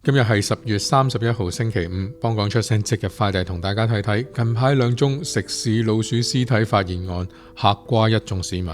今日係10月31號星期五，幫講出聲即日快遞同大家睇睇近排兩宗食肆老鼠屍體發現案，嚇瓜一眾市民。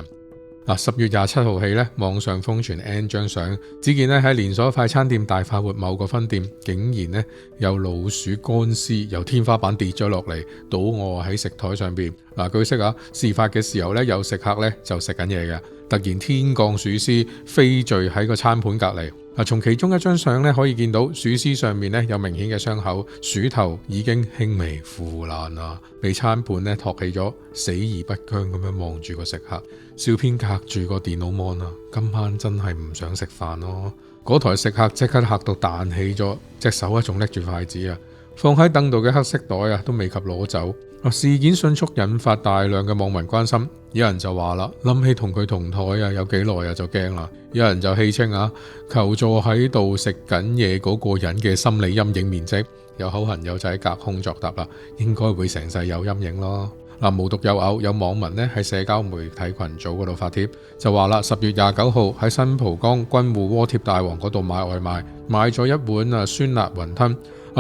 10月27號起咧，網上瘋傳 N 張相，只見咧喺連鎖快餐店大快活某個分店，竟然咧有老鼠乾屍由天花板跌咗落嚟，倒卧喺食台上邊。據悉事發嘅時候咧，有食客咧就食緊嘢嘅，突然天降鼠屍飛墜喺個餐盤隔離。從其中一張相咧可以見到鼠屍上面咧有明顯嘅傷口，鼠頭已經輕微腐爛啦，被餐盤咧托起咗，死而不僵咁樣望住個食客，照片隔住個電腦 mon 啊，今晚真係唔想食飯咯。嗰台食客即刻嚇到彈起咗，隻手仲拎住筷子啊，放喺凳度嘅黑色袋啊都未及攞走。事件迅速引發大量嘅網民關心，有人就話啦，諗起同佢同台有幾耐就驚啦。有人就戲稱求助喺度食緊嘢嗰個人嘅心理陰影面積。有口痕友仔隔空作答啦，應該會成世有陰影咯。無獨有偶，有網民喺社交媒體群組嗰度發帖，就話啦，10月29號喺新蒲崗君戶鍋貼大王嗰度買外賣，買咗一碗酸辣雲吞。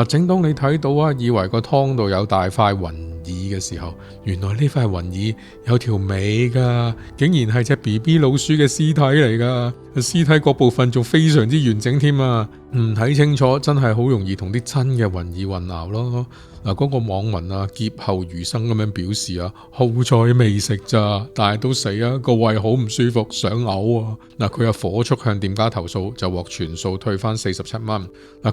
整當你睇到以為個湯度有大塊雲耳嘅時候，原來呢塊雲耳有條尾噶，竟然係隻 BB 老鼠嘅屍體嚟噶，屍體各部分仲非常之完整添啊！唔睇清楚真係好容易同啲真嘅雲耳混淆咯。嗰個網民劫後餘生咁樣表示好彩未食咋，但係都死個胃好唔舒服，想嘔佢又火速向店家投訴，就獲全數退翻47蚊。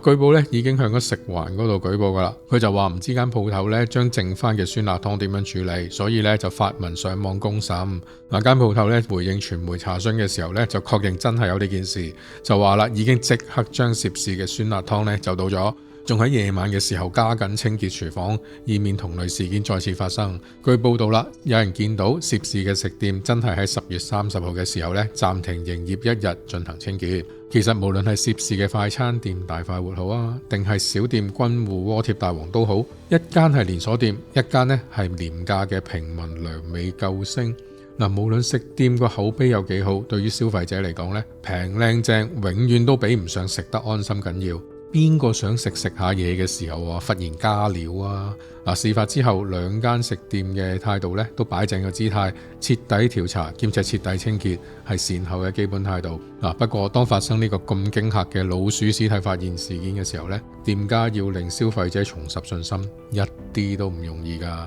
據報已經向咗食環嗰度舉報噶啦，佢就話唔知間鋪頭將剩翻嘅酸辣湯點樣處理，所以就發文上網公審。間鋪頭回應傳媒查詢嘅時候就確認真係有呢件事，就話啦已經即刻將涉事嘅酸辣湯就倒咗，仲喺夜晚嘅時候加緊清潔廚房，以免同類事件再次發生。據報道啦，有人見到涉事嘅食店真係喺10月30號嘅時候暫停營業一日進行清潔。其實無論係涉事嘅快餐店大快活好定係小店君戶鍋貼大王都好，一間係連鎖店，一間係廉價嘅平民良美救星。無論食店個口碑有幾好，對於消費者嚟講平靚正永遠都比唔上食得安心緊要。邊個想食下嘢嘅時候忽然加料事發之後，兩間食店嘅態度都擺正個姿態，徹底調查兼且徹底清潔係善後嘅基本態度。不過當發生呢個咁驚嚇嘅老鼠屍體發現事件嘅時候店家要令消費者重拾信心，一啲都唔容易㗎。